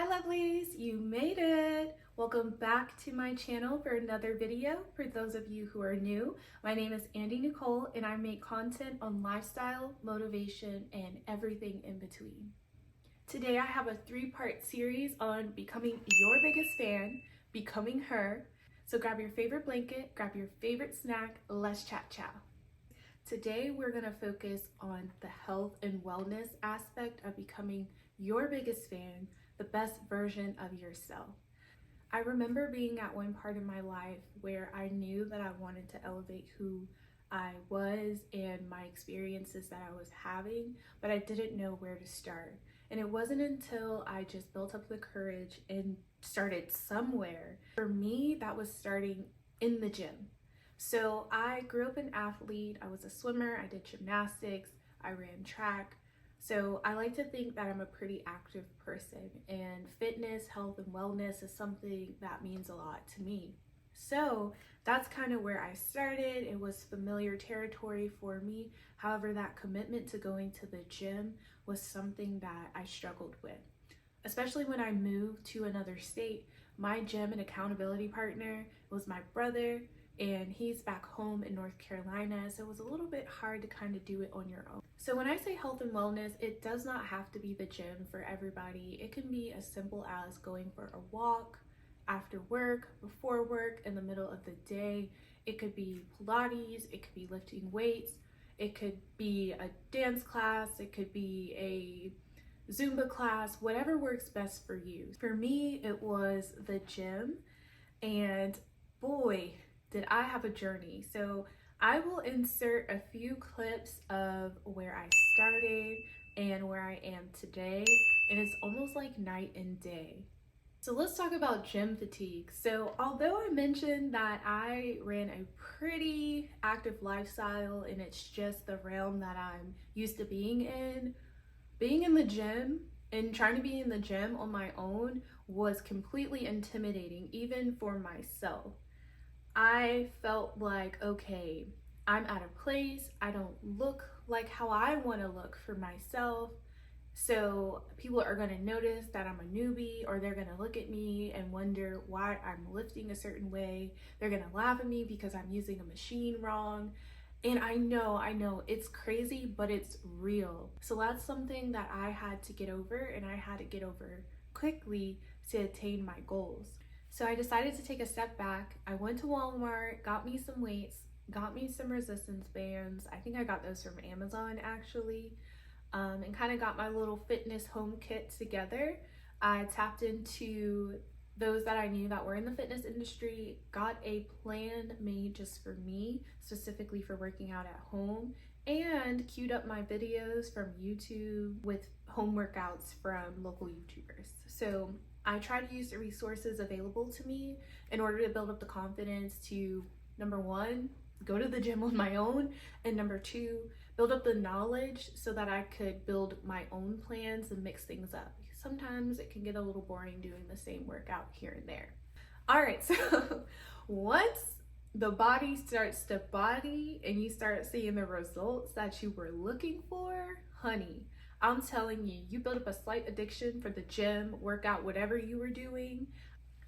Hi lovelies, you made it! Welcome back to my channel for another video. For those of you who are new, my name is Andy Nicole and I make content on lifestyle, motivation, and everything in between. Today I have a three-part series on becoming your biggest fan, becoming her. So grab your favorite blanket, grab your favorite snack, let's chat. Today we're going to focus on the health and wellness aspect of becoming your biggest fan, the best version of yourself. I remember being at one part in my life where I knew that I wanted to elevate who I was and my experiences that I was having, but I didn't know where to start. And it wasn't until I just built up the courage and started somewhere. For me, that was starting in the gym. So I grew up an athlete. I was a swimmer, I did gymnastics, I ran track. So I like to think that I'm a pretty active person, and fitness, health, and wellness is something that means a lot to me. So that's kind of where I started. It was familiar territory for me. However, that commitment to going to the gym was something that I struggled with. Especially when I moved to another state, my gym and accountability partner was my brother, and he's back home in North Carolina, so it was a little bit hard to kind of do it on your own. So when I say health and wellness, it does not have to be the gym for everybody. It can be as simple as going for a walk, after work, before work, in the middle of the day. It could be Pilates, it could be lifting weights, it could be a dance class, it could be a Zumba class, whatever works best for you. For me, it was the gym, and boy, did I have a journey. So I will insert a few clips of where I started and where I am today, and it's almost like night and day. So let's talk about gym fatigue. So although I mentioned that I ran a pretty active lifestyle and it's just the realm that I'm used to being in the gym and trying to be in the gym on my own was completely intimidating, even for myself. I felt like, okay, I'm out of place. I don't look like how I want to look for myself. So people are going to notice that I'm a newbie, or they're going to look at me and wonder why I'm lifting a certain way. They're going to laugh at me because I'm using a machine wrong. And I know it's crazy, but it's real. So that's something that I had to get over, and I had to get over quickly to attain my goals. So I decided to take a step back. I went to Walmart, got me some weights, got me some resistance bands. I think I got those from Amazon actually, and kind of got my little fitness home kit together. I tapped into those that I knew that were in the fitness industry, got a plan made just for me, specifically for working out at home, and queued up my videos from YouTube with home workouts from local YouTubers. So I try to use the resources available to me in order to build up the confidence to, number one, go to the gym on my own, and number two, build up the knowledge so that I could build my own plans and mix things up. Sometimes it can get a little boring doing the same workout here and there. All right, so once the body starts to body and you start seeing the results that you were looking for, honey, I'm telling you, you build up a slight addiction for the gym, workout, whatever you were doing.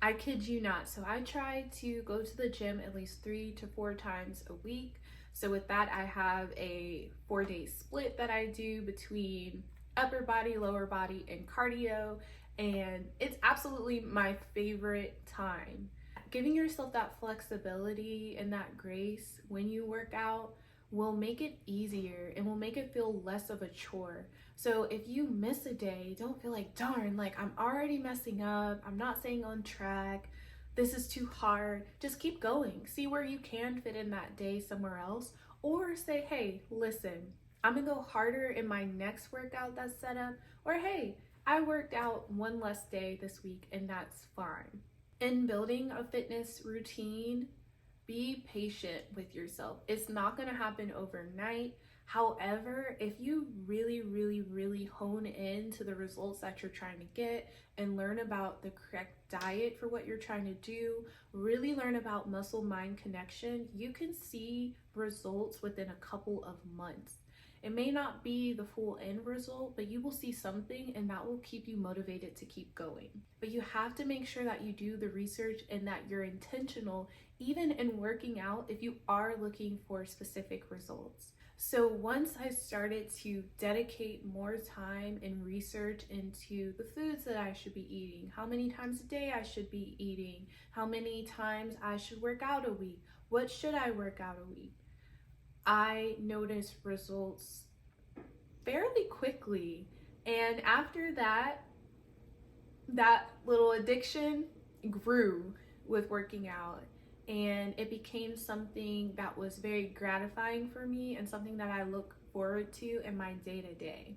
I kid you not. So I try to go to the gym at least 3 to 4 times a week. So with that, I have a 4-day split that I do between upper body, lower body, and cardio. And it's absolutely my favorite time. Giving yourself that flexibility and that grace when you work out will make it easier and will make it feel less of a chore. So if you miss a day, don't feel like, darn, like I'm already messing up, I'm not staying on track, this is too hard. Just keep going. See where you can fit in that day somewhere else, or say, hey, listen, I'm gonna go harder in my next workout that's set up, or hey, I worked out one less day this week and that's fine. In building a fitness routine, be patient with yourself. It's not going to happen overnight. However, if you really hone in to the results that you're trying to get and learn about the correct diet for what you're trying to do, really learn about muscle-mind connection, you can see results within a couple of months. It may not be the full end result, but you will see something and that will keep you motivated to keep going. But you have to make sure that you do the research and that you're intentional, even in working out, if you are looking for specific results. So once I started to dedicate more time and research into the foods that I should be eating, how many times a day I should be eating, how many times I should work out a week, what should I work out a week, I noticed results fairly quickly. And after that, that little addiction grew with working out. And it became something that was very gratifying for me and something that I look forward to in my day-to-day.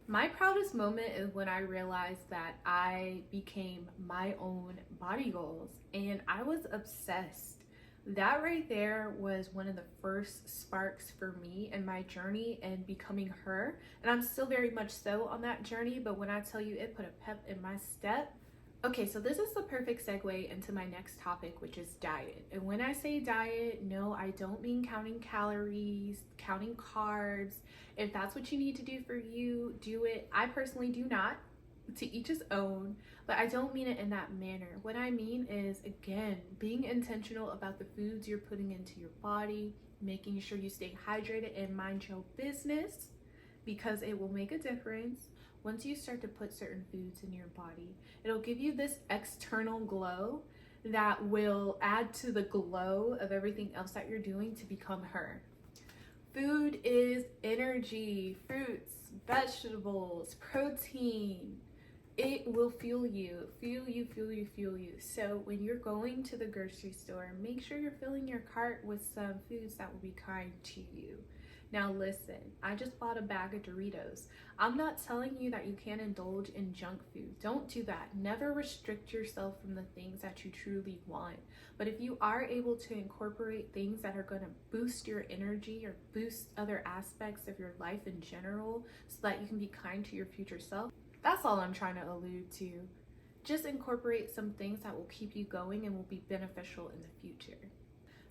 My proudest moment is when I realized that I became my own body goals and I was obsessed. That right there was one of the first sparks for me in my journey and becoming her. And I'm still very much so on that journey, but when I tell you it put a pep in my step. Okay, so this is the perfect segue into my next topic, which is diet. And when I say diet, no, I don't mean counting calories, counting carbs. If that's what you need to do for you, do it. I personally do not. To each his own, but I don't mean it in that manner. What I mean is, again, being intentional about the foods you're putting into your body, making sure you stay hydrated and mind your business, because it will make a difference. Once you start to put certain foods in your body, it'll give you this external glow that will add to the glow of everything else that you're doing to become her. Food is energy, fruits, vegetables, protein. It will fuel you. So when you're going to the grocery store, make sure you're filling your cart with some foods that will be kind to you. Now listen, I just bought a bag of Doritos. I'm not telling you that you can't indulge in junk food. Don't do that. Never restrict yourself from the things that you truly want. But if you are able to incorporate things that are going to boost your energy or boost other aspects of your life in general so that you can be kind to your future self, that's all I'm trying to allude to. Just incorporate some things that will keep you going and will be beneficial in the future.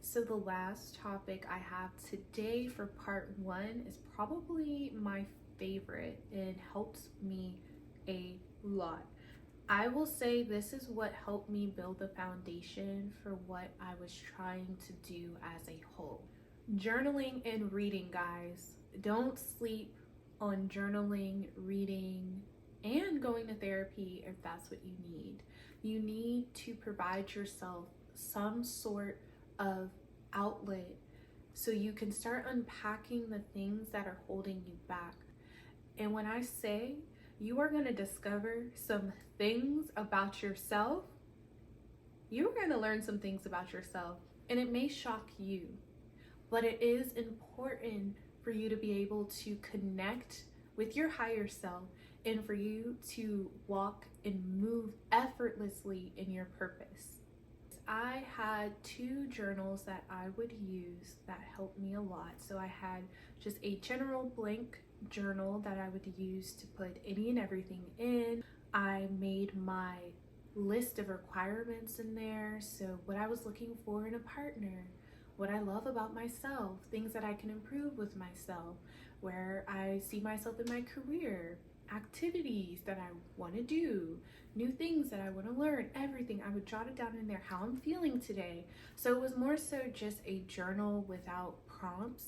So the last topic I have today for part 1 is probably my favorite and helps me a lot. I will say this is what helped me build the foundation for what I was trying to do as a whole. Journaling and reading, guys. Don't sleep on journaling, reading, and going to therapy if that's what you need. You need to provide yourself some sort of outlet so you can start unpacking the things that are holding you back. And when I say you are going to discover some things about yourself, you're going to learn some things about yourself, and it may shock you, but it is important for you to be able to connect with your higher self and for you to walk and move effortlessly in your purpose. I had 2 journals that I would use that helped me a lot. So I had just a general blank journal that I would use to put any and everything in. I made my list of requirements in there. So what I was looking for in a partner, what I love about myself, things that I can improve with myself, where I see myself in my career, activities that I want to do, new things that I want to learn, everything. I would jot it down in there, how I'm feeling today. So it was more so just a journal without prompts,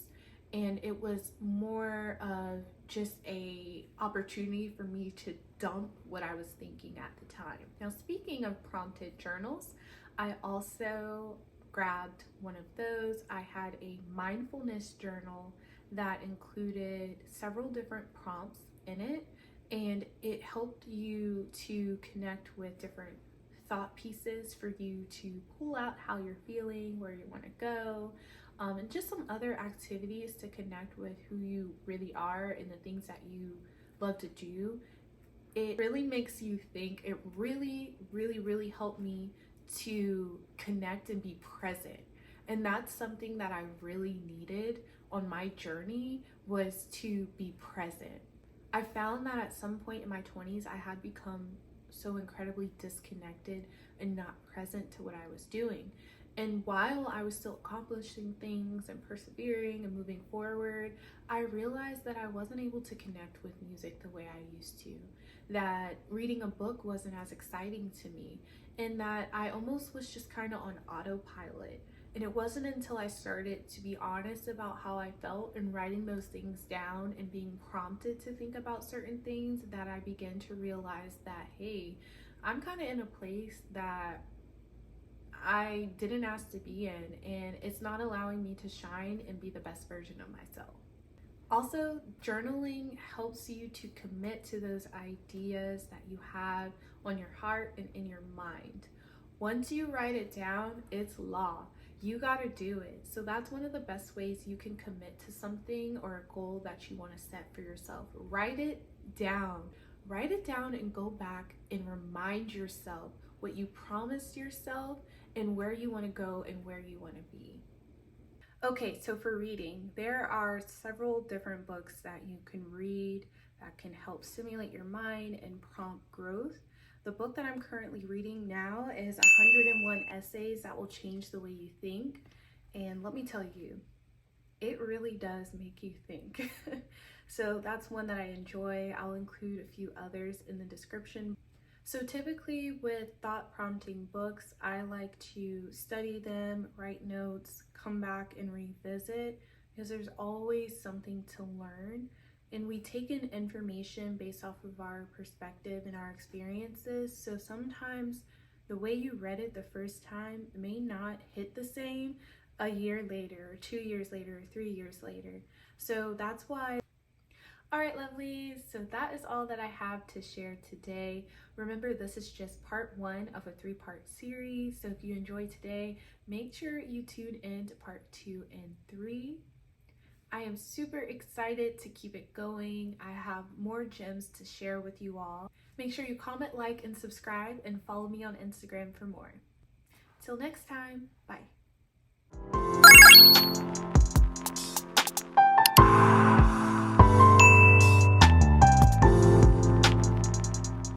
and it was more of just a opportunity for me to dump what I was thinking at the time. Now, speaking of prompted journals, I also grabbed one of those. I had a mindfulness journal that included several different prompts in it, and it helped you to connect with different thought pieces for you to pull out how you're feeling, where you want to go, and just some other activities to connect with who you really are and the things that you love to do. It really makes you think. It really helped me to connect and be present, and that's something that I really needed on my journey, was to be present. I found that at some point in my 20s, I had become so incredibly disconnected and not present to what I was doing. And while I was still accomplishing things and persevering and moving forward, I realized that I wasn't able to connect with music the way I used to, that reading a book wasn't as exciting to me, and that I almost was just kind of on autopilot. And it wasn't until I started to be honest about how I felt and writing those things down and being prompted to think about certain things that I began to realize that, hey, I'm kind of in a place that I didn't ask to be in, and it's not allowing me to shine and be the best version of myself. Also, journaling helps you to commit to those ideas that you have on your heart and in your mind. Once you write it down, it's law. You got to do it. So that's one of the best ways you can commit to something or a goal that you want to set for yourself. Write it down. Write it down and go back and remind yourself what you promised yourself and where you want to go and where you want to be. Okay, so for reading, there are several different books that you can read that can help stimulate your mind and prompt growth. The book that I'm currently reading now is 101 Essays That Will Change the Way You Think. And let me tell you, it really does make you think. So that's one that I enjoy. I'll include a few others in the description. So typically with thought prompting books, I like to study them, write notes, come back and revisit, because there's always something to learn. And we take in information based off of our perspective and our experiences. So sometimes the way you read it the first time may not hit the same a year later, or 2 years later, or 3 years later. So that's why. All right, lovelies, so that is all that I have to share today. Remember, this is just part 1 of a 3-part series. So if you enjoyed today, make sure you tune in to part 2 and 3. I am super excited to keep it going. I have more gems to share with you all. Make sure you comment, like, and subscribe, and follow me on Instagram for more. Till next time, bye.